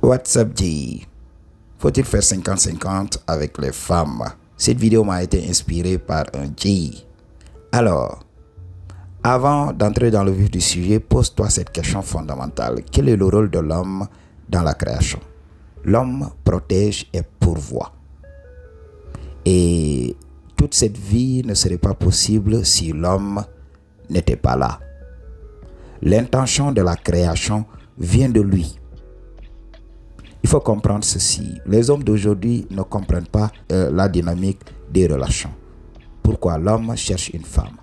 What's up G? Faut-il faire 50-50 avec les femmes? Cette vidéo m'a été inspirée par un G. Alors, avant d'entrer dans le vif du sujet, pose-toi cette question fondamentale. Quel est le rôle de l'homme dans la création? L'homme protège et pourvoit. Et toute cette vie ne serait pas possible si l'homme n'était pas là. L'intention de la création vient de lui. Il faut comprendre ceci. Les hommes d'aujourd'hui ne comprennent pas la dynamique des relations. Pourquoi l'homme cherche une femme?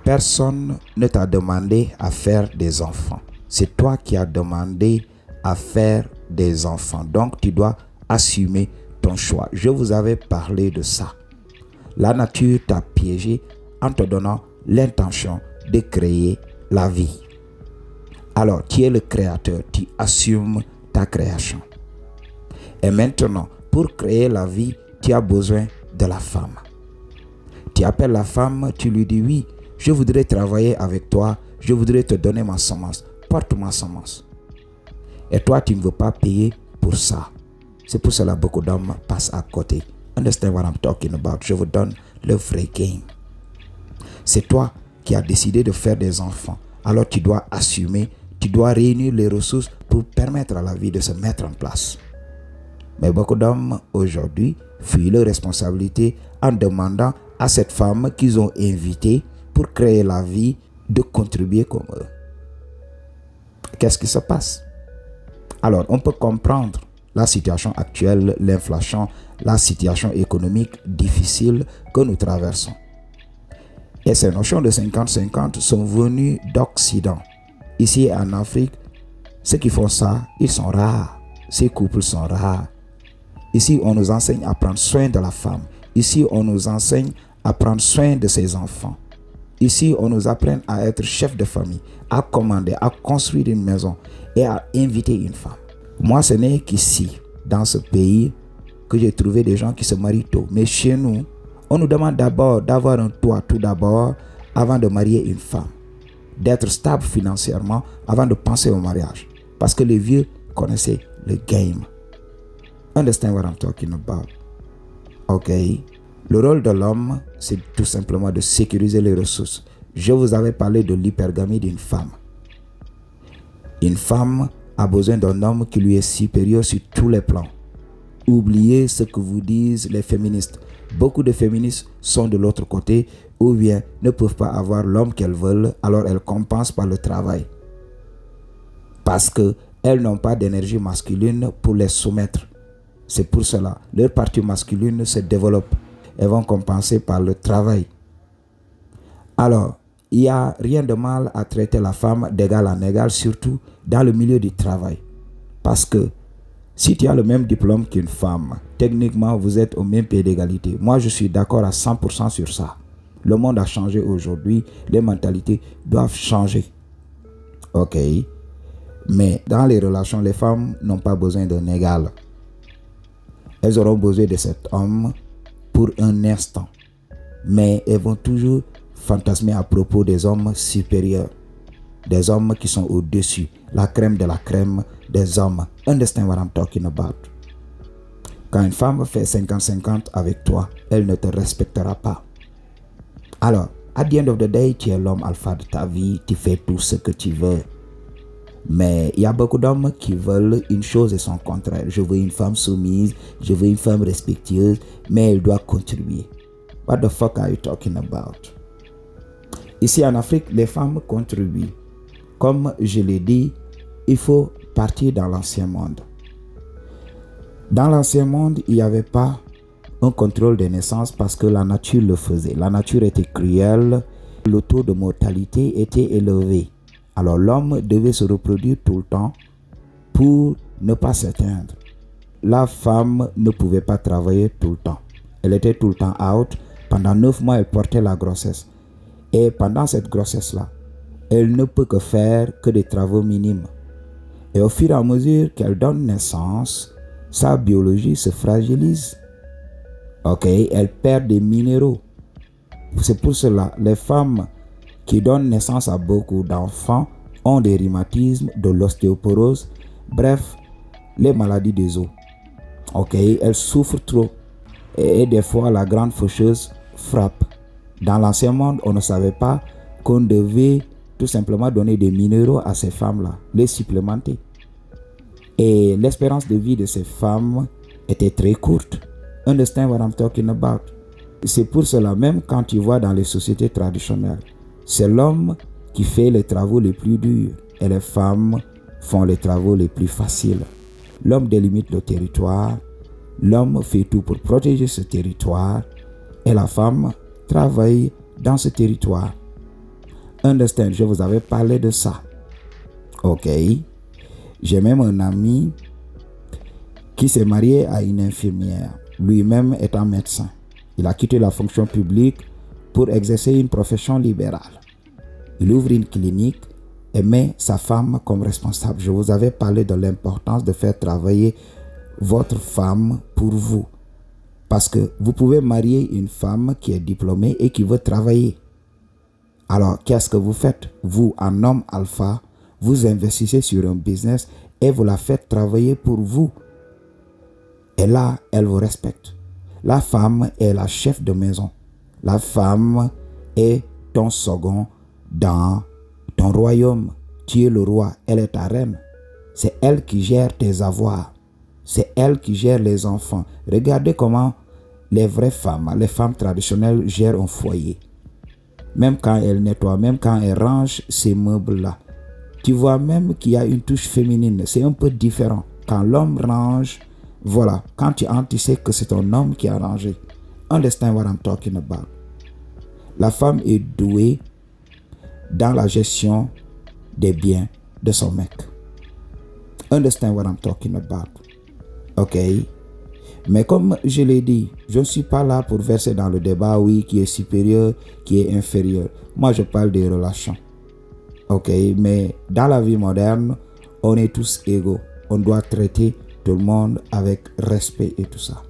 Personne ne t'a demandé à faire des enfants. C'est toi qui as demandé à faire des enfants. Donc tu dois assumer ton choix. Je vous avais parlé de ça. La nature t'a piégé en te donnant l'intention de créer la vie. Alors tu es le créateur, tu assumes ta création. Et maintenant, pour créer la vie, tu as besoin de la femme. Tu appelles la femme, tu lui dis oui, je voudrais travailler avec toi, je voudrais te donner ma semence, porte ma semence. Et toi, tu ne veux pas payer pour ça. C'est pour cela que beaucoup d'hommes passent à côté. Understand what I'm talking about? Je vous donne le vrai game. C'est toi qui as décidé de faire des enfants. Alors tu dois assumer, tu dois réunir les ressources pour permettre à la vie de se mettre en place. Mais beaucoup d'hommes aujourd'hui fuient leurs responsabilités en demandant à cette femme qu'ils ont invitée pour créer la vie de contribuer comme eux. Qu'est-ce qui se passe? Alors, on peut comprendre la situation actuelle, l'inflation, la situation économique difficile que nous traversons. Et ces notions de 50-50 sont venues d'Occident. Ici en Afrique, ceux qui font ça, ils sont rares. Ces couples sont rares. Ici, on nous enseigne à prendre soin de la femme. Ici, on nous enseigne à prendre soin de ses enfants. Ici, on nous apprend à être chef de famille, à commander, à construire une maison et à inviter une femme. Moi, ce n'est qu'ici, dans ce pays, que j'ai trouvé des gens qui se marient tôt. Mais chez nous, on nous demande d'abord d'avoir un toit tout d'abord avant de marier une femme. D'être stable financièrement avant de penser au mariage. Parce que les vieux connaissaient le game. Understand what I'm talking about? Ok. Le rôle de l'homme, c'est tout simplement de sécuriser les ressources. Je vous avais parlé de l'hypergamie d'une femme. Une femme a besoin d'un homme qui lui est supérieur sur tous les plans. Oubliez ce que vous disent les féministes. Beaucoup de féministes sont de l'autre côté ou bien ne peuvent pas avoir l'homme qu'elles veulent, alors elles compensent par le travail. Parce qu'elles n'ont pas d'énergie masculine pour les soumettre. C'est pour cela, leur partie masculine se développe. Elles vont compenser par le travail. Alors, il n'y a rien de mal à traiter la femme d'égal en égal, surtout dans le milieu du travail. Parce que si tu as le même diplôme qu'une femme, techniquement, vous êtes au même pied d'égalité. Moi, je suis d'accord à 100% sur ça. Le monde a changé aujourd'hui. Les mentalités doivent changer. Ok. Mais dans les relations, les femmes n'ont pas besoin d'un égal. Elles auront besoin de cet homme pour un instant. Mais elles vont toujours fantasmer à propos des hommes supérieurs. Des hommes qui sont au-dessus. La crème de la crème des hommes. Understand what I'm talking about? Quand une femme fait 50-50 avec toi, elle ne te respectera pas. Alors, at the end of the day, tu es l'homme alpha de ta vie, tu fais tout ce que tu veux. Mais il y a beaucoup d'hommes qui veulent une chose et son contraire. Je veux une femme soumise, je veux une femme respectueuse, mais elle doit contribuer. What the fuck are you talking about? Ici en Afrique, les femmes contribuent. Comme je l'ai dit, il faut partir dans l'ancien monde. Dans l'ancien monde, il n'y avait pas un contrôle des naissances parce que la nature le faisait. La nature était cruelle, le taux de mortalité était élevé. Alors l'homme devait se reproduire tout le temps pour ne pas s'éteindre. La femme ne pouvait pas travailler tout le temps. Elle était tout le temps out. Pendant 9 mois, elle portait la grossesse. Et pendant cette grossesse-là, elle ne peut que faire que des travaux minimes. Et au fur et à mesure qu'elle donne naissance, sa biologie se fragilise. Ok, elle perd des minéraux. C'est pour cela, les femmes qui donnent naissance à beaucoup d'enfants ont des rhumatismes, de l'ostéoporose. Bref, les maladies des os. Ok, elle souffre trop. Et des fois, la grande faucheuse frappe. Dans l'ancien monde, on ne savait pas qu'on devait tout simplement donner des minéraux à ces femmes-là, les supplémenter. Et l'espérance de vie de ces femmes était très courte. Understand what I'm talking about? C'est pour cela, même quand tu vois dans les sociétés traditionnelles, c'est l'homme qui fait les travaux les plus durs et les femmes font les travaux les plus faciles. L'homme délimite le territoire, l'homme fait tout pour protéger ce territoire et la femme travaille dans ce territoire. Understand, je vous avais parlé de ça. Ok. J'ai même un ami qui s'est marié à une infirmière, lui-même étant médecin. Il a quitté la fonction publique pour exercer une profession libérale. Il ouvre une clinique et met sa femme comme responsable. Je vous avais parlé de l'importance de faire travailler votre femme pour vous. Parce que vous pouvez marier une femme qui est diplômée et qui veut travailler. Alors, qu'est-ce que vous faites? Vous, en homme alpha, vous investissez sur un business et vous la faites travailler pour vous. Et là, elle vous respecte. La femme est la chef de maison. La femme est ton second dans ton royaume. Tu es le roi, elle est ta reine. C'est elle qui gère tes avoirs. C'est elle qui gère les enfants. Regardez comment les vraies femmes, les femmes traditionnelles gèrent un foyer. Même quand elles nettoient, même quand elles rangent ces meubles-là. Tu vois même qu'il y a une touche féminine. C'est un peu différent. Quand l'homme range, voilà. Quand tu entres, tu sais que c'est ton homme qui a rangé. Understand what I'm talking about. La femme est douée dans la gestion des biens de son mec. Understand what I'm talking about. Ok? Mais comme je l'ai dit, je ne suis pas là pour verser dans le débat, oui, qui est supérieur, qui est inférieur. Moi, je parle des relations. Ok? Mais dans la vie moderne, on est tous égaux. On doit traiter tout le monde avec respect et tout ça.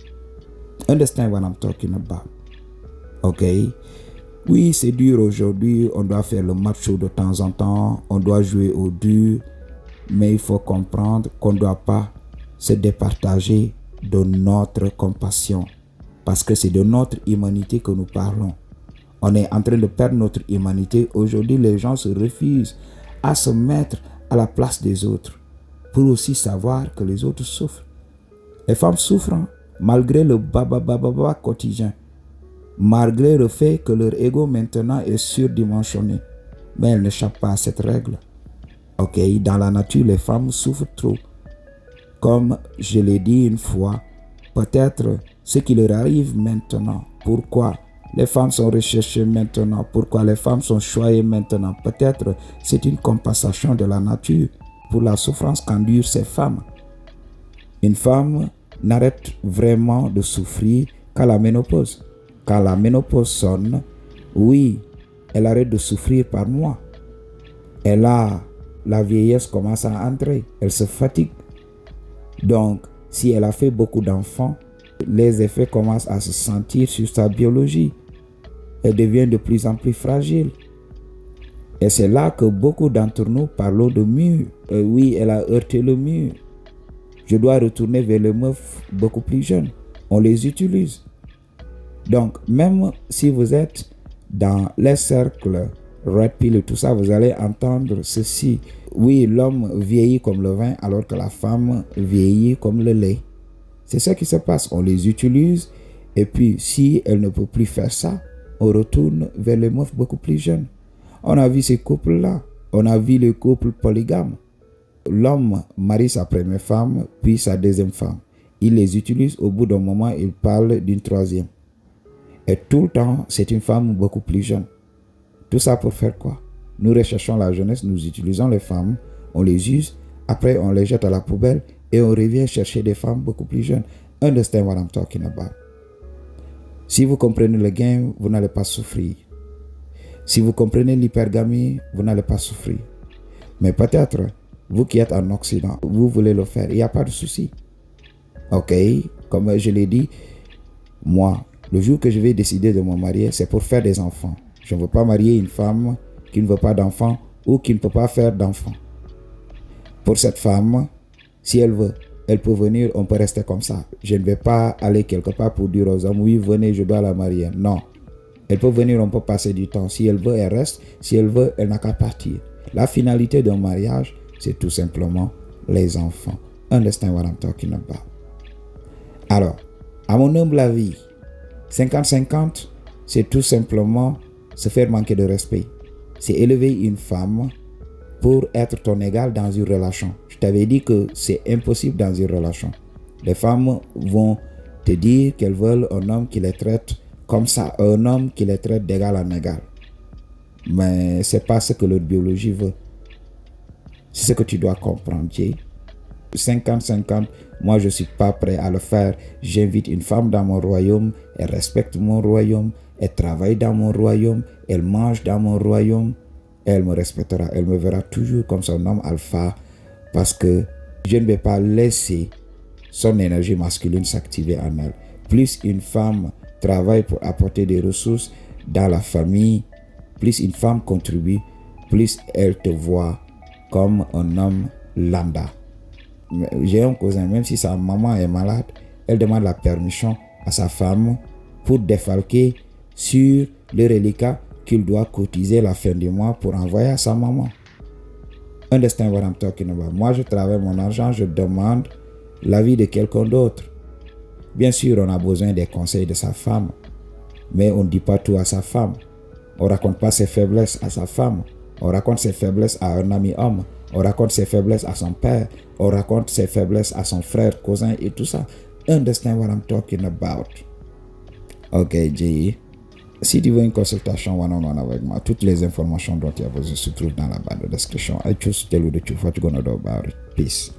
Understand what I'm talking about? Ok? Oui, c'est dur aujourd'hui. On doit faire le macho de temps en temps. On doit jouer au dur. Mais il faut comprendre qu'on ne doit pas se départager de notre compassion. Parce que c'est de notre humanité que nous parlons. On est en train de perdre notre humanité. Aujourd'hui, les gens se refusent à se mettre à la place des autres pour aussi savoir que les autres souffrent. Les femmes souffrent malgré le baba quotidien, malgré le fait que leur ego maintenant est surdimensionné. Mais elles n'échappent pas à cette règle. Ok, dans la nature, les femmes souffrent trop. Comme je l'ai dit une fois, peut-être ce qui leur arrive maintenant. Pourquoi les femmes sont recherchées maintenant? Pourquoi les femmes sont choisies maintenant? Peut-être c'est une compensation de la nature pour la souffrance qu'endurent ces femmes. Une femme n'arrête vraiment de souffrir qu'à la ménopause. Quand la ménopause sonne, oui, elle arrête de souffrir par mois. Et là, la vieillesse commence à entrer. Elle se fatigue. Donc, si elle a fait beaucoup d'enfants, les effets commencent à se sentir sur sa biologie. Elle devient de plus en plus fragile. Et c'est là que beaucoup d'entre nous parlent de mur. Oui, elle a heurté le mur. Je dois retourner vers les meufs beaucoup plus jeunes. On les utilise. Donc, même si vous êtes dans les cercles Red Pill et tout ça, vous allez entendre ceci. Oui, l'homme vieillit comme le vin alors que la femme vieillit comme le lait. C'est ça qui se passe. On les utilise et puis si elle ne peut plus faire ça, on retourne vers les meufs beaucoup plus jeunes. On a vu ces couples-là. On a vu les couples polygames. L'homme marie sa première femme, puis sa deuxième femme. Il les utilise, au bout d'un moment, il parle d'une troisième. Et tout le temps, c'est une femme beaucoup plus jeune. Tout ça pour faire quoi? Nous recherchons la jeunesse, nous utilisons les femmes, on les use, après on les jette à la poubelle et on revient chercher des femmes beaucoup plus jeunes. Understand what I'm talking about? Si vous comprenez le game, vous n'allez pas souffrir. Si vous comprenez l'hypergamie, vous n'allez pas souffrir. Mais peut-être, vous qui êtes en Occident, vous voulez le faire, il n'y a pas de souci. Ok, comme je l'ai dit, moi, le jour que je vais décider de me marier, c'est pour faire des enfants. Je ne veux pas marier une femme qui ne veut pas d'enfants ou qui ne peut pas faire d'enfants. Pour cette femme, si elle veut elle peut venir, on peut rester comme ça. Je ne vais pas aller quelque part pour dire aux hommes, oui, venez, je dois la marier. Non. Elle peut venir, on peut passer du temps. Si elle veut, elle reste. Si elle veut, elle n'a qu'à partir. La finalité d'un mariage, c'est tout simplement les enfants. Understand what I'm talking about? Alors, à mon humble avis, 50-50, c'est tout simplement se faire manquer de respect. C'est élever une femme pour être ton égal dans une relation. Je t'avais dit que c'est impossible dans une relation. Les femmes vont te dire qu'elles veulent un homme qui les traite comme ça, un homme qui les traite d'égal en égal. Mais c'est pas ce que leur biologie veut. C'est ce que tu dois comprendre, Jay. 50-50, moi je suis pas prêt à le faire. J'invite une femme dans mon royaume, elle respecte mon royaume, elle travaille dans mon royaume, elle mange dans mon royaume, elle me respectera, elle me verra toujours comme son homme alpha, parce que je ne vais pas laisser son énergie masculine s'activer en elle. Plus une femme travaille pour apporter des ressources dans la famille, plus une femme contribue, plus elle te voit comme un homme lambda. J'ai un cousin, même si sa maman est malade, elle demande la permission à sa femme pour défalquer sur le reliquat qu'il doit cotiser la fin du mois pour envoyer à sa maman. Understand what I'm talking about? Moi, je travaille mon argent, je demande l'avis de quelqu'un d'autre. Bien sûr, on a besoin des conseils de sa femme, mais on ne dit pas tout à sa femme. On ne raconte pas ses faiblesses à sa femme. On raconte ses faiblesses à un ami homme. On raconte ses faiblesses à son père. On raconte ses faiblesses à son frère, cousin et tout ça. Understand what I'm talking about? Ok, J. Si tu veux une consultation one-on-one avec moi, toutes les informations dont tu as besoin se trouvent dans la barre de description. I choose to tell you the truth. What you gonna do about it? Peace.